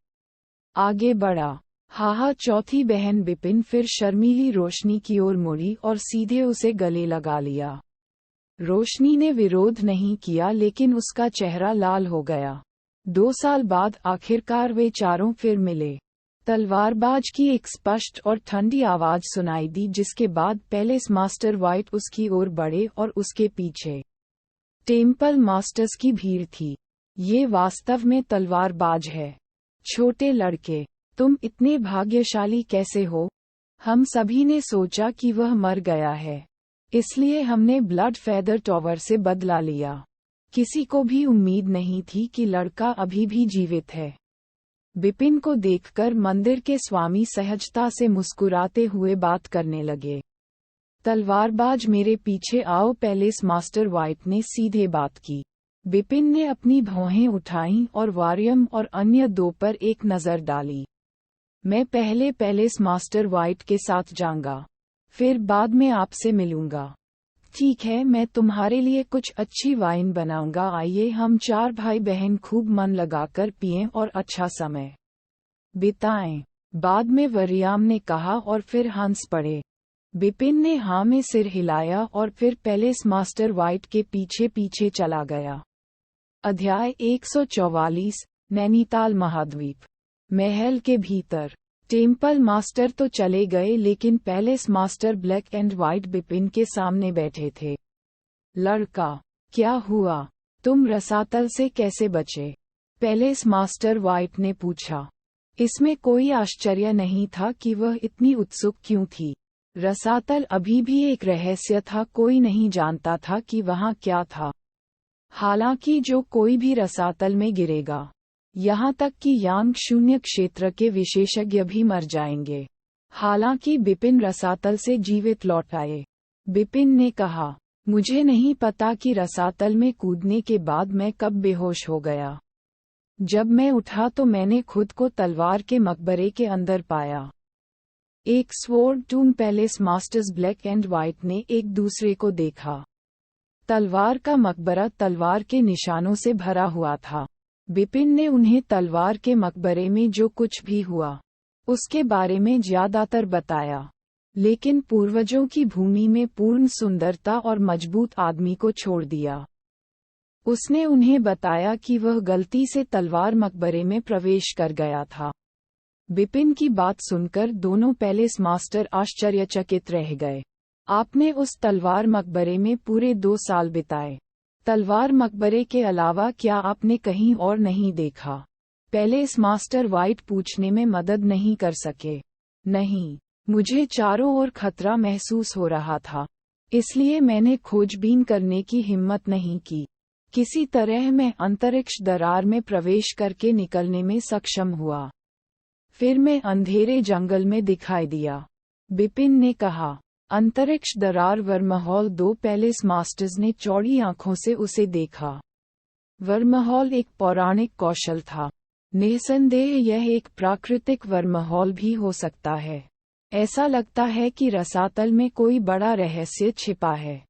आगे बढ़ा। हा, चौथी बहन। बिपिन फिर शर्मीली रोशनी की ओर मुड़ी और सीधे उसे गले लगा लिया। रोशनी ने विरोध नहीं किया, लेकिन उसका चेहरा लाल हो गया। 2 साल बाद आखिरकार वे चारों फिर मिले। तलवारबाज की एक स्पष्ट और ठंडी आवाज सुनाई दी, जिसके बाद पैलेस मास्टर व्हाइट उसकी ओर बढ़े और उसके पीछे टेम्पल मास्टर्स की भीड़ थी। ये वास्तव में तलवारबाज है। छोटे लड़के, तुम इतने भाग्यशाली कैसे हो? हम सभी ने सोचा कि वह मर गया है, इसलिए हमने ब्लड फेदर टॉवर से बदला लिया। किसी को भी उम्मीद नहीं थी कि लड़का अभी भी जीवित है। बिपिन को देखकर मंदिर के स्वामी सहजता से मुस्कुराते हुए बात करने लगे। तलवारबाज, मेरे पीछे आओ। पैलेस मास्टर व्हाइट ने सीधे बात की। बिपिन ने अपनी भौहें उठाईं और वारियम और अन्य 2 पर एक नजर डाली। मैं पहले पैलेस मास्टर व्हाइट के साथ जाऊंगा, फिर बाद में आपसे मिलूंगा। ठीक है, मैं तुम्हारे लिए कुछ अच्छी वाइन बनाऊंगा। आइए हम 4 भाई बहन खूब मन लगाकर पिएं और अच्छा समय बिताएं। बाद में वरियाम ने कहा और फिर हंस पड़े। बिपिन ने हाँ में सिर हिलाया और फिर पैलेस मास्टर व्हाइट के पीछे पीछे चला गया। अध्याय 144। नैनीताल महाद्वीप। महल के भीतर टेम्पल मास्टर तो चले गए, लेकिन palace master black and white Bipin के सामने बैठे थे। लड़का, क्या हुआ? तुम रसातल से कैसे बचे? पैलेस मास्टर व्हाइट ने पूछा। इसमें कोई आश्चर्य नहीं था कि वह इतनी उत्सुक क्यों थी। रसातल अभी भी एक रहस्य था, कोई नहीं जानता था कि वहाँ क्या था। हालांकि जो कोई भी रसातल में गिरेगा, यहाँ तक कि यांग शून्य क्षेत्र के विशेषज्ञ भी मर जाएंगे। हालांकि बिपिन रसातल से जीवित लौट आए। बिपिन ने कहा, मुझे नहीं पता कि रसातल में कूदने के बाद मैं कब बेहोश हो गया। जब मैं उठा तो मैंने खुद को तलवार के मकबरे के अंदर पाया। एक sword tomb palace masters black and white ने एक दूसरे को देखा। तलवार का मकबरा तलवार के निशानों से भरा हुआ था। बिपिन ने उन्हें तलवार के मकबरे में जो कुछ भी हुआ उसके बारे में ज्यादातर बताया, लेकिन पूर्वजों की भूमि में पूर्ण सुंदरता और मजबूत आदमी को छोड़ दिया। उसने उन्हें बताया कि वह गलती से तलवार मकबरे में प्रवेश कर गया था। बिपिन की बात सुनकर दोनों पैलेस मास्टर आश्चर्यचकित रह गए। आपने उस तलवार मकबरे में पूरे 2 साल बिताए। तलवार मकबरे के अलावा क्या आपने कहीं और नहीं देखा? पैलेस मास्टर व्हाइट पूछने में मदद नहीं कर सके। नहीं, मुझे चारों ओर खतरा महसूस हो रहा था, इसलिए मैंने खोजबीन करने की हिम्मत नहीं की। किसी तरह मैं अंतरिक्ष दरार में प्रवेश करके निकलने में सक्षम हुआ। फिर मैं अंधेरे जंगल में दिखाई दिया। बिपिन ने कहा, अंतरिक्ष दरार वर्महॉल। 2 पैलेस मास्टर्स ने चौड़ी आंखों से उसे देखा। वर्महॉल एक पौराणिक कौशल था। निसंदेह यह एक प्राकृतिक वर्महॉल भी हो सकता है। ऐसा लगता है कि रसातल में कोई बड़ा रहस्य छिपा है।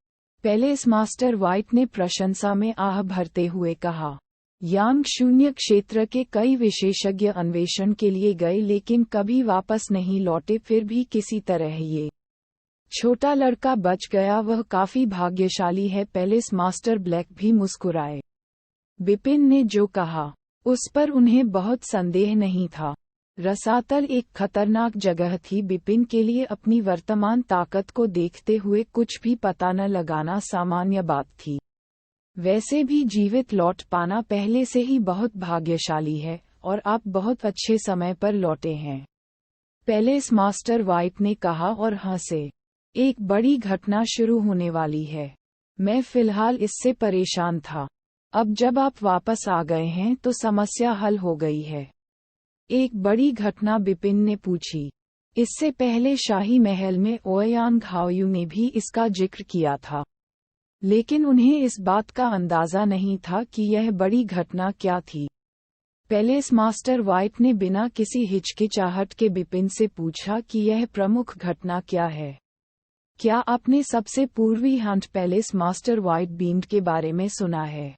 पैलेस मास्टर व्हाइट ने प्रशंसा में आह भरते हुए कहा, यांग शून्य क्षेत्र के कई विशेषज्ञ अन्वेषण के लिए गए लेकिन कभी वापस नहीं लौटे। फिर भी किसी तरह ये छोटा लड़का बच गया, वह काफी भाग्यशाली है। पैलेस मास्टर ब्लैक भी मुस्कुराए। बिपिन ने जो कहा उस पर उन्हें बहुत संदेह नहीं था। रसातल एक खतरनाक जगह थी। बिपिन के लिए अपनी वर्तमान ताकत को देखते हुए कुछ भी पता न लगाना सामान्य बात थी। वैसे भी जीवित लौट पाना पहले से ही बहुत भाग्यशाली है और आप बहुत अच्छे समय पर लौटे हैं, पैलेस मास्टर व्हाइट ने कहा और हंसे। एक बड़ी घटना शुरू होने वाली है। मैं फिलहाल इससे परेशान था। अब जब आप वापस आ गए हैं तो समस्या हल हो गई है। एक बड़ी घटना? बिपिन ने पूछी। इससे पहले शाही महल में ओयांग हाओयू ने भी इसका जिक्र किया था, लेकिन उन्हें इस बात का अंदाजा नहीं था कि यह बड़ी घटना क्या थी। पैलेस मास्टर व्हाइट ने बिना किसी हिचकिचाहट के बिपिन से पूछा कि यह प्रमुख घटना क्या है। क्या आपने सबसे पूर्वी हंट पैलेस मास्टर व्हाइट बीम्ड के बारे में सुना है?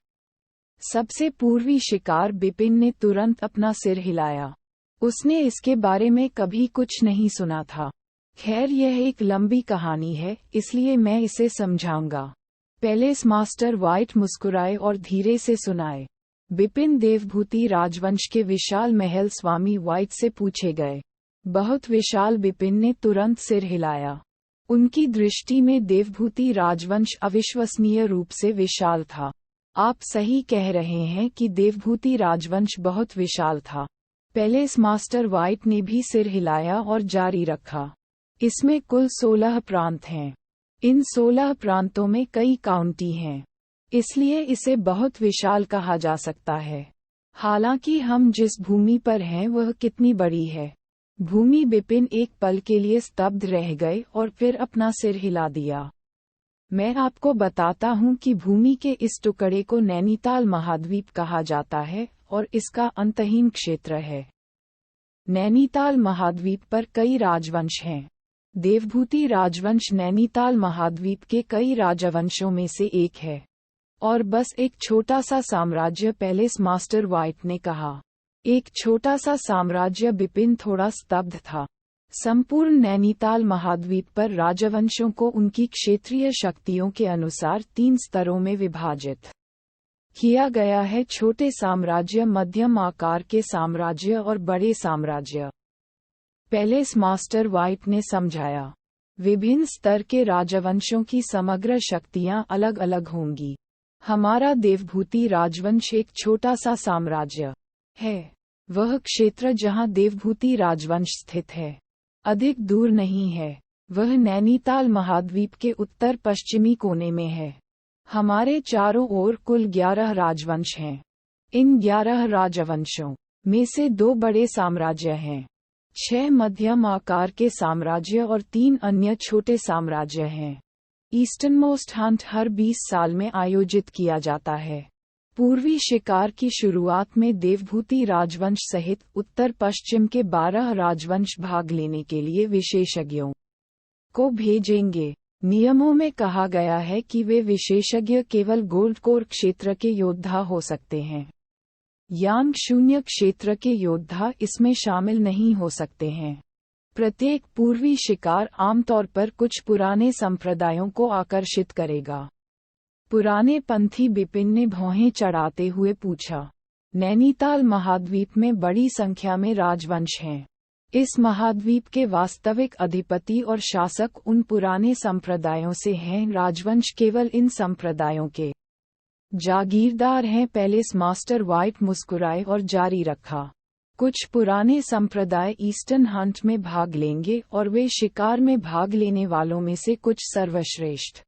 सबसे पूर्वी शिकार? बिपिन ने तुरंत अपना सिर हिलाया। उसने इसके बारे में कभी कुछ नहीं सुना था। खैर, यह एक लंबी कहानी है, इसलिए मैं इसे समझाऊंगा। पैलेस मास्टर व्हाइट मुस्कुराए और धीरे से सुनाए। बिपिन देवभूति राजवंश के विशाल महल स्वामी व्हाइट से पूछे गए। बहुत विशाल? बिपिन ने तुरंत सिर हिलाया। उनकी दृष्टि में देवभूति राजवंश अविश्वसनीय रूप से विशाल था। आप सही कह रहे हैं कि देवभूति राजवंश बहुत विशाल था। पैलेस मास्टर व्हाइट ने भी सिर हिलाया और जारी रखा। इसमें कुल 16 प्रांत हैं। इन 16 प्रांतों में कई काउंटी हैं, इसलिए इसे बहुत विशाल कहा जा सकता है। हालांकि हम जिस भूमि पर हैं वह कितनी बड़ी है? भूमि? बिपिन एक पल के लिए स्तब्ध रह गए और फिर अपना सिर हिला दिया। मैं आपको बताता हूँ कि भूमि के इस टुकड़े को नैनीताल महाद्वीप कहा जाता है और इसका अंतहीन क्षेत्र है। नैनीताल महाद्वीप पर कई राजवंश हैं। देवभूति राजवंश नैनीताल महाद्वीप के कई राजवंशों में से एक है और बस एक छोटा सा साम्राज्य, पैलेस मास्टर व्हाइट ने कहा। एक छोटा सा साम्राज्य? बिपिन थोड़ा स्तब्ध था। संपूर्ण नैनीताल महाद्वीप पर राजवंशों को उनकी क्षेत्रीय शक्तियों के अनुसार 3 स्तरों में विभाजित किया गया है। छोटे साम्राज्य, मध्यम आकार के साम्राज्य और बड़े साम्राज्य, पैलेस मास्टर व्हाइट ने समझाया। विभिन्न स्तर के राजवंशों की समग्र शक्तियां अलग अलग होंगी। हमारा देवभूति राजवंश एक छोटा सा साम्राज्य है। वह क्षेत्र जहां देवभूति राजवंश स्थित है अधिक दूर नहीं है। वह नैनीताल महाद्वीप के उत्तर पश्चिमी कोने में है। हमारे चारों ओर कुल 11 राजवंश हैं। इन 11 राजवंशों में से 2 बड़े साम्राज्य हैं, 6 मध्यम आकार के साम्राज्य और 3 अन्य छोटे साम्राज्य हैं। ईस्टर्नमोस्ट हंट हर 20 साल में आयोजित किया जाता है। पूर्वी शिकार की शुरुआत में देवभूति राजवंश सहित उत्तर पश्चिम के 12 राजवंश भाग लेने के लिए विशेषज्ञों को भेजेंगे। नियमों में कहा गया है कि वे विशेषज्ञ केवल गोल्ड कोर क्षेत्र के योद्धा हो सकते हैं। यांग शून्य क्षेत्र के योद्धा इसमें शामिल नहीं हो सकते हैं। प्रत्येक पूर्वी शिकार आमतौर पर कुछ पुराने संप्रदायों को आकर्षित करेगा। पुराने पंथी बिपिन ने भौहें चढ़ाते हुए पूछा। नैनीताल महाद्वीप में बड़ी संख्या में राजवंश हैं। इस महाद्वीप के वास्तविक अधिपति और शासक उन पुराने संप्रदायों से हैं। राजवंश केवल इन संप्रदायों के जागीरदार हैं। पैलेस मास्टर व्हाइट मुस्कुराए और जारी रखा। कुछ पुराने संप्रदाय ईस्टर्न हंट में भाग लेंगे और वे शिकार में भाग लेने वालों में से कुछ सर्वश्रेष्ठ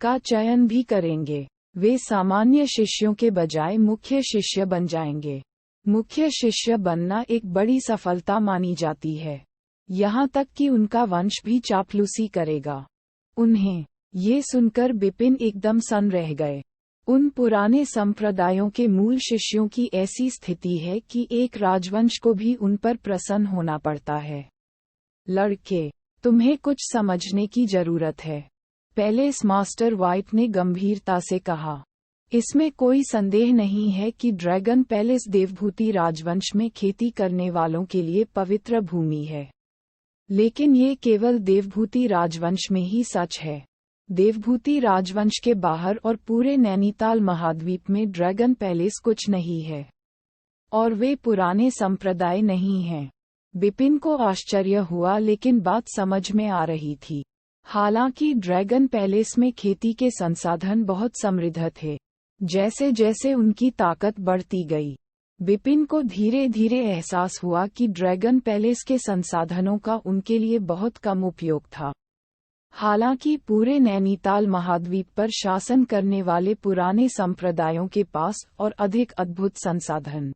का चयन भी करेंगे। वे सामान्य शिष्यों के बजाय मुख्य शिष्य बन जाएंगे। मुख्य शिष्य बनना एक बड़ी सफलता मानी जाती है, यहाँ तक कि उनका वंश भी चापलूसी करेगा। उन्हें ये सुनकर बिपिन एकदम सन्न रह गए। उन पुराने संप्रदायों के मूल शिष्यों की ऐसी स्थिति है कि एक राजवंश को भी उन पर प्रसन्न होना पड़ता है। लड़के, तुम्हें कुछ समझने की जरूरत है, पैलेस मास्टर व्हाइट ने गंभीरता से कहा। इसमें कोई संदेह नहीं है कि ड्रैगन पैलेस देवभूति राजवंश में खेती करने वालों के लिए पवित्र भूमि है, लेकिन ये केवल देवभूति राजवंश में ही सच है। देवभूति राजवंश के बाहर और पूरे नैनीताल महाद्वीप में ड्रैगन पैलेस कुछ नहीं है, और वे पुराने संप्रदाय नहीं हैं। बिपिन को आश्चर्य हुआ, लेकिन बात समझ में आ रही थी। हालांकि ड्रैगन पैलेस में खेती के संसाधन बहुत समृद्ध थे। जैसे जैसे उनकी ताकत बढ़ती गई, बिपिन को धीरे धीरे एहसास हुआ कि ड्रैगन पैलेस के संसाधनों का उनके लिए बहुत कम उपयोग था। हालांकि पूरे नैनीताल महाद्वीप पर शासन करने वाले पुराने संप्रदायों के पास और अधिक अद्भुत संसाधन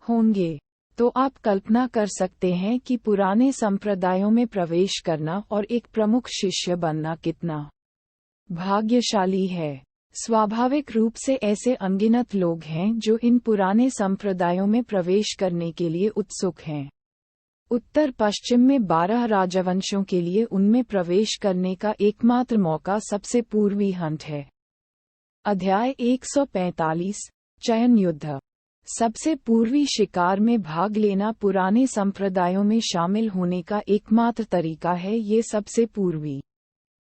होंगे, तो आप कल्पना कर सकते हैं कि पुराने संप्रदायों में प्रवेश करना और एक प्रमुख शिष्य बनना कितना भाग्यशाली है। स्वाभाविक रूप से ऐसे अनगिनत लोग हैं जो इन पुराने संप्रदायों में प्रवेश करने के लिए उत्सुक हैं। उत्तर पश्चिम में 12 राजवंशों के लिए उनमें प्रवेश करने का एकमात्र मौका सबसे पूर्वी हंट है। अध्याय 145 चयन युद्ध। सबसे पूर्वी शिकार में भाग लेना पुराने संप्रदायों में शामिल होने का एकमात्र तरीका है। ये सबसे पूर्वी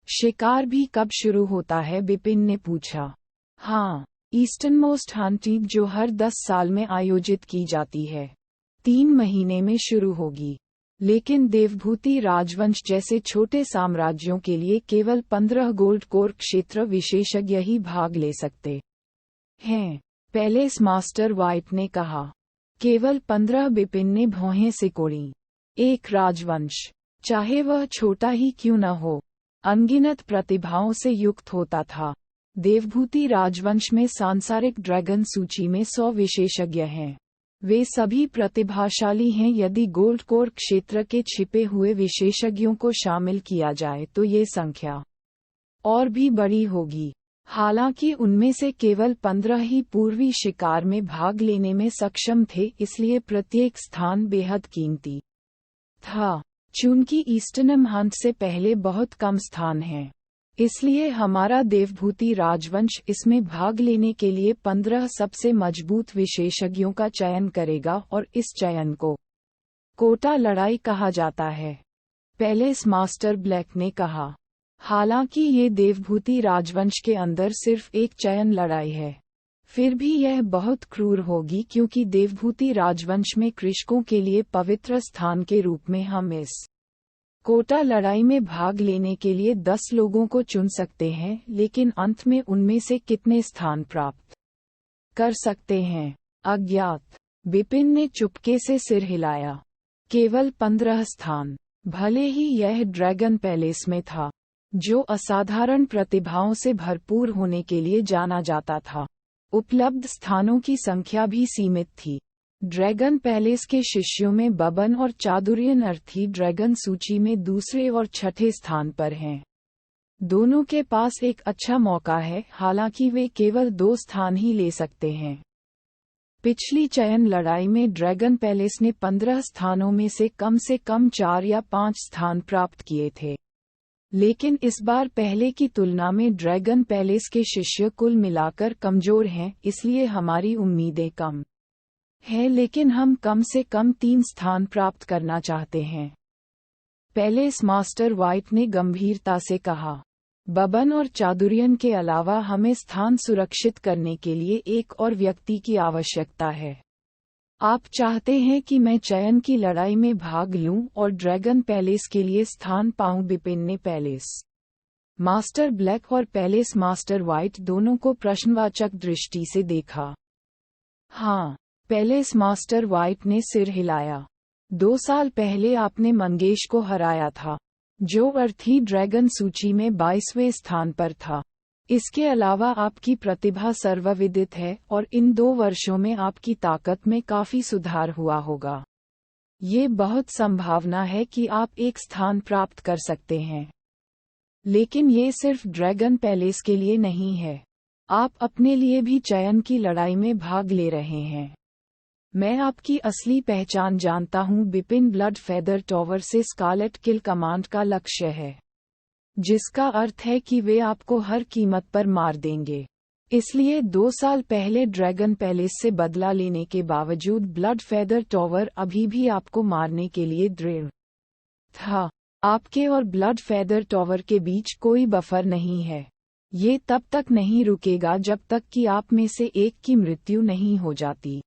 शिकार भी कब शुरू होता है? बिपिन ने पूछा। हाँ, ईस्टर्नमोस्ट हंटिंग जो हर 10 साल में आयोजित की जाती है, 3 महीने में शुरू होगी। लेकिन देवभूति राजवंश जैसे छोटे साम्राज्यों के लिए केवल 15 गोल्ड कोर क्षेत्र विशेषज्ञ ही भाग ले सकते हैं, पैलेस मास्टर व्हाइट ने कहा। केवल 15? बिपिन ने भौहें सिकोड़ी। एक राजवंश, चाहे वह छोटा ही क्यों न हो, अनगिनत प्रतिभाओं से युक्त होता था। देवभूति राजवंश में सांसारिक ड्रैगन सूची में 100 विशेषज्ञ हैं। वे सभी प्रतिभाशाली हैं। यदि गोल्ड कोर क्षेत्र के छिपे हुए विशेषज्ञों को शामिल किया जाए तो ये संख्या और भी बड़ी होगी। हालांकि उनमें से केवल 15 ही पूर्वी शिकार में भाग लेने में सक्षम थे, इसलिए प्रत्येक स्थान बेहद कीमती था। चूंकि ईस्टर्न हंट से पहले बहुत कम स्थान हैं, इसलिए हमारा देवभूति राजवंश इसमें भाग लेने के लिए 15 सबसे मजबूत विशेषज्ञों का चयन करेगा और इस चयन को कोटा लड़ाई कहा जाता है, पैलेस मास्टर ब्लैक ने कहा। हालांकि ये देवभूति राजवंश के अंदर सिर्फ एक चयन लड़ाई है, फिर भी यह बहुत क्रूर होगी, क्योंकि देवभूति राजवंश में कृषकों के लिए पवित्र स्थान के रूप में हम इस कोटा लड़ाई में भाग लेने के लिए 10 लोगों को चुन सकते हैं, लेकिन अंत में उनमें से कितने स्थान प्राप्त कर सकते हैं, अज्ञात। बिपिन ने चुपके से सिर हिलाया। केवल 15 स्थान। भले ही यह ड्रैगन पैलेस में था, जो असाधारण प्रतिभाओं से भरपूर होने के लिए जाना जाता था, उपलब्ध स्थानों की संख्या भी सीमित थी। ड्रैगन पैलेस के शिष्यों में बबन और चादुर्यन अर्थी ड्रैगन सूची में दूसरे और छठे स्थान पर हैं। दोनों के पास एक अच्छा मौका है, हालांकि वे केवल 2 स्थान ही ले सकते हैं। पिछली चयन लड़ाई में ड्रैगन पैलेस ने 15 स्थानों में से कम 4 या 5 स्थान प्राप्त किए थे। लेकिन इस बार पहले की तुलना में ड्रैगन पैलेस के शिष्य कुल मिलाकर कमजोर हैं, इसलिए हमारी उम्मीदें कम हैं, लेकिन हम कम से कम 3 स्थान प्राप्त करना चाहते हैं। पैलेस मास्टर व्हाइट ने गंभीरता से कहा। बबन और चादुर्यन के अलावा हमें स्थान सुरक्षित करने के लिए एक और व्यक्ति की आवश्यकता है। आप चाहते हैं कि मैं चयन की लड़ाई में भाग लूं और ड्रैगन पैलेस के लिए स्थान पाऊं? बिपिन ने पैलेस मास्टर ब्लैक और पैलेस मास्टर व्हाइट दोनों को प्रश्नवाचक दृष्टि से देखा। हाँ, पैलेस मास्टर व्हाइट ने सिर हिलाया। 2 साल पहले आपने मंगेश को हराया था, जो अर्थी ड्रैगन सूची में 22वें स्थान पर था। इसके अलावा आपकी प्रतिभा सर्वविदित है और इन 2 वर्षों में आपकी ताकत में काफी सुधार हुआ होगा। ये बहुत संभावना है कि आप एक स्थान प्राप्त कर सकते हैं। लेकिन ये सिर्फ ड्रैगन पैलेस के लिए नहीं है, आप अपने लिए भी चयन की लड़ाई में भाग ले रहे हैं। मैं आपकी असली पहचान जानता हूं। बिपिन ब्लड फेदर टॉवर से स्कारलेट किल कमांड का लक्ष्य है, जिसका अर्थ है कि वे आपको हर कीमत पर मार देंगे। इसलिए 2 साल पहले ड्रैगन पैलेस से बदला लेने के बावजूद ब्लड फेदर टॉवर अभी भी आपको मारने के लिए दृढ़ था। आपके और ब्लड फेदर टॉवर के बीच कोई बफर नहीं है। ये तब तक नहीं रुकेगा जब तक कि आप में से एक की मृत्यु नहीं हो जाती।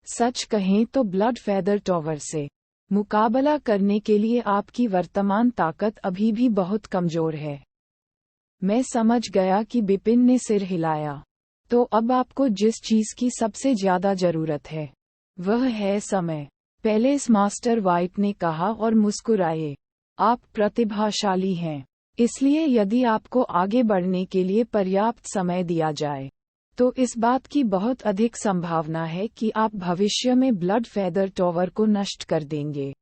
सच कहें तो ब्लड फेदर टॉवर से मुकाबला करने के लिए आपकी वर्तमान ताकत अभी भी बहुत कमजोर है। मैं समझ गया कि बिपिन ने सिर हिलाया। तो अब आपको जिस चीज की सबसे ज्यादा जरूरत है, वह है समय, पैलेस मास्टर व्हाइट ने कहा और मुस्कुराए। आप प्रतिभाशाली हैं, इसलिए यदि आपको आगे बढ़ने के लिए पर्याप्त समय दिया जाए, तो इस बात की बहुत अधिक संभावना है कि आप भविष्य में ब्लड फेदर टॉवर को नष्ट कर देंगे।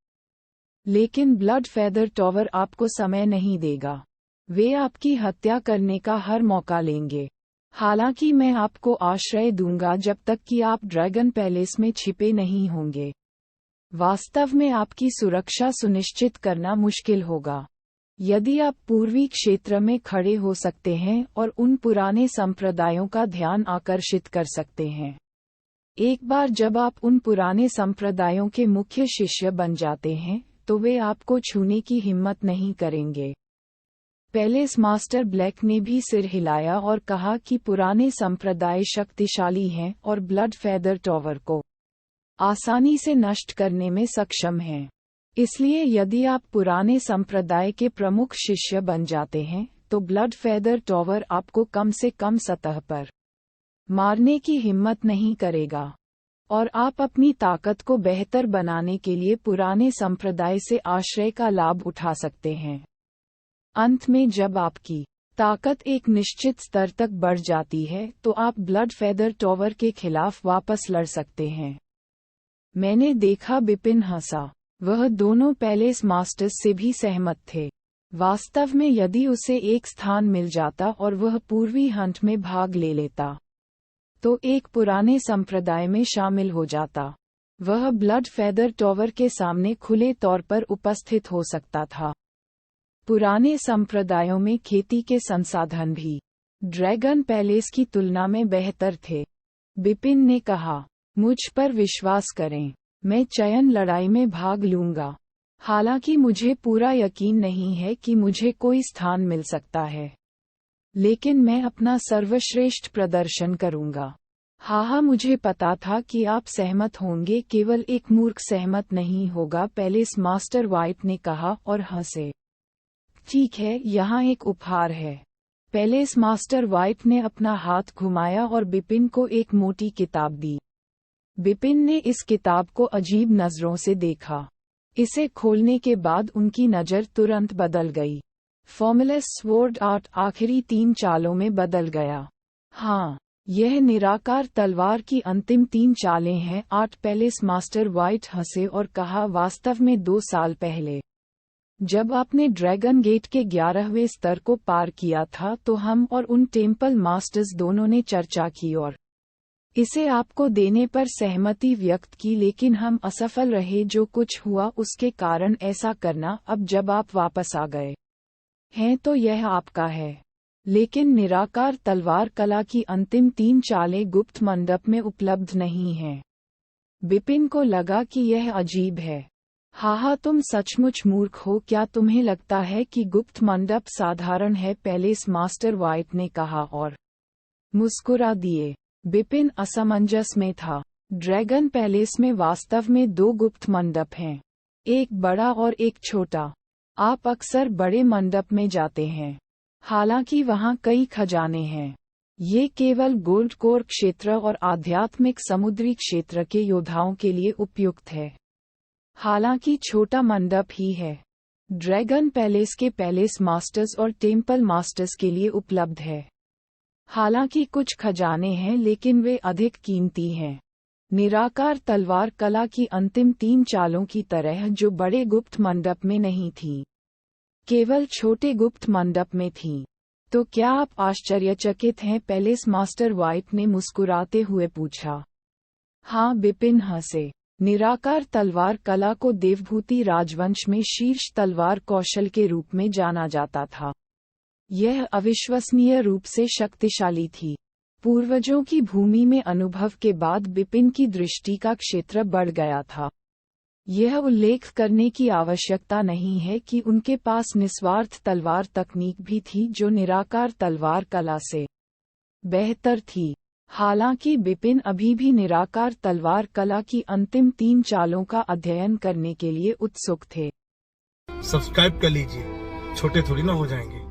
लेकिन ब्लड फेदर टॉवर आपको समय नहीं देगा। वे आपकी हत्या करने का हर मौका लेंगे। हालांकि मैं आपको आश्रय दूंगा जब तक कि आप ड्रैगन पैलेस में छिपे नहीं होंगे। वास्तव में आपकी सुरक्षा सुनिश्चित करना मुश्किल होगा। यदि आप पूर्वी क्षेत्र में खड़े हो सकते हैं और उन पुराने संप्रदायों का ध्यान आकर्षित कर सकते हैं। एक बार जब आप उन पुराने संप्रदायों के मुख्य शिष्य बन जाते हैं, तो वे आपको छूने की हिम्मत नहीं करेंगे। पैलेस मास्टर ब्लैक ने भी सिर हिलाया और कहा कि पुराने संप्रदाय शक्तिशाली हैं और ब्लड फेदर टॉवर को आसानी से नष्ट करने में सक्षम हैं। इसलिए यदि आप पुराने संप्रदाय के प्रमुख शिष्य बन जाते हैं, तो ब्लड फेदर टॉवर आपको कम से कम सतह पर मारने की हिम्मत नहीं करेगा, और आप अपनी ताकत को बेहतर बनाने के लिए पुराने संप्रदाय से आश्रय का लाभ उठा सकते हैं। अंत में जब आपकी ताकत एक निश्चित स्तर तक बढ़ जाती है, तो आप ब्लड फेदर टॉवर के खिलाफ वापस लड़ सकते हैं। मैंने देखा। बिपिन हंसा। वह दोनों पैलेस मास्टर्स से भी सहमत थे। वास्तव में यदि उसे एक स्थान मिल जाता और वह पूर्वी हंट में भाग ले लेता, तो एक पुराने संप्रदाय में शामिल हो जाता। वह ब्लड फेदर टॉवर के सामने खुले तौर पर उपस्थित हो सकता था। पुराने संप्रदायों में खेती के संसाधन भी ड्रैगन पैलेस की तुलना में बेहतर थे। बिपिन ने कहा, मुझ पर विश्वास करें, मैं चयन लड़ाई में भाग लूंगा। हालांकि मुझे पूरा यकीन नहीं है कि मुझे कोई स्थान मिल सकता है, लेकिन मैं अपना सर्वश्रेष्ठ प्रदर्शन करूंगा। हाँ, मुझे पता था कि आप सहमत होंगे, केवल एक मूर्ख सहमत नहीं होगा, पैलेस मास्टर व्हाइट ने कहा और हंसे। ठीक है, यहाँ एक उपहार है। पैलेस मास्टर व्हाइट ने अपना हाथ घुमाया और बिपिन को एक मोटी किताब दी। बिपिन ने इस किताब को अजीब नजरों से देखा। इसे खोलने के बाद उनकी नज़र तुरंत बदल गई। फॉर्मूलस स्वॉर्ड आर्ट आखिरी 3 चालों में बदल गया। हाँ, यह निराकार तलवार की अंतिम 3 चालें हैं। आर्ट पैलेस मास्टर व्हाइट हंसे और कहा, वास्तव में 2 साल पहले जब आपने ड्रैगन गेट के 11वें स्तर को पार किया था तो हम और उन टेम्पल मास्टर्स दोनों ने चर्चा की और इसे आपको देने पर सहमति व्यक्त की, लेकिन हम असफल रहे। जो कुछ हुआ उसके कारण ऐसा करना, अब जब आप वापस आ गए हैं तो यह आपका है। लेकिन निराकार तलवार कला की अंतिम 3 चालें गुप्त मंडप में उपलब्ध नहीं हैं। बिपिन को लगा कि यह अजीब है। हाहा, तुम सचमुच मूर्ख हो। क्या तुम्हें लगता है कि गुप्त मंडप साधारण है? पैलेस मास्टर व्हाइट ने कहा और मुस्कुरा दिए। बिपिन असमंजस में था। ड्रैगन पैलेस में वास्तव में 2 गुप्त मंडप हैं, एक बड़ा और एक छोटा। आप अक्सर बड़े मंडप में जाते हैं, हालांकि वहां कई खजाने हैं। ये केवल गोल्ड कोर क्षेत्र और आध्यात्मिक समुद्री क्षेत्र के योद्धाओं के लिए उपयुक्त है। हालांकि छोटा मंडप ही है ड्रैगन पैलेस के पैलेस मास्टर्स और टेम्पल मास्टर्स के लिए उपलब्ध है। हालांकि कुछ खजाने हैं, लेकिन वे अधिक कीमती हैं। निराकार तलवार कला की अंतिम 3 चालों की तरह जो बड़े गुप्त मंडप में नहीं थी, केवल छोटे गुप्त मंडप में थी। तो क्या आप आश्चर्यचकित हैं? पैलेस मास्टर व्हाइट ने मुस्कुराते हुए पूछा। हाँ, बिपिन हंसे। निराकार तलवार कला को देवभूति राजवंश में शीर्ष तलवार कौशल के रूप में जाना जाता था। यह अविश्वसनीय रूप से शक्तिशाली थी। पूर्वजों की भूमि में अनुभव के बाद बिपिन की दृष्टि का क्षेत्र बढ़ गया था। यह उल्लेख करने की आवश्यकता नहीं है कि उनके पास निस्वार्थ तलवार तकनीक भी थी जो निराकार तलवार कला से बेहतर थी। हालांकि बिपिन अभी भी निराकार तलवार कला की अंतिम 3 चालों का अध्ययन करने के लिए उत्सुक थे। सब्सक्राइब कर लीजिए, छोटे थोड़ी ना हो जाएंगे।